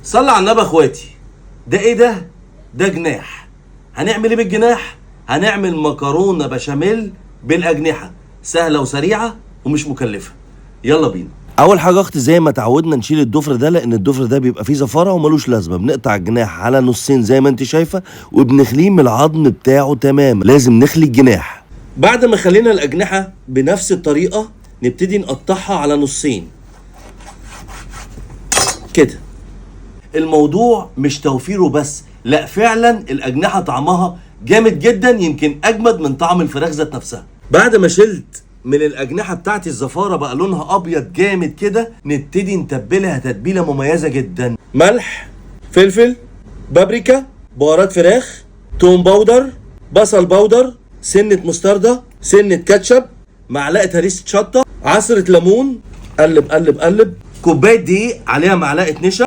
صلى على النبي اخواتي. ده ايه ده؟ ده جناح. هنعمل ايه بالجناح؟ هنعمل مكرونه بشاميل بالاجنحه، سهله وسريعه ومش مكلفه. يلا بينا. اول حاجه اختي زي ما تعودنا نشيل الضفر ده، لان الضفر ده بيبقى فيه زفاره وملوش لازمه. بنقطع الجناح على نصين زي ما انت شايفه، وبنخليه من العظم بتاعه تماما. لازم نخلي الجناح. بعد ما خلينا الاجنحه بنفس الطريقه نبتدي نقطعها على نصين كده. الموضوع مش توفيره بس، لا فعلا الاجنحه طعمها جامد جدا، يمكن اجمد من طعم الفراخ ذات نفسها. بعد ما شلت من الاجنحه بتاعتي الزفاره بقى لونها ابيض جامد كده، نبتدي نتبلها تتبيله مميزه جدا. ملح، فلفل، بابريكا، بهارات فراخ، توم باودر، بصل باودر، سنه مستردة، سنه كاتشب، معلقه هريسه شطه، عصره ليمون. قلب قلب قلب. كوبايه دقيق عليها معلقه نشا.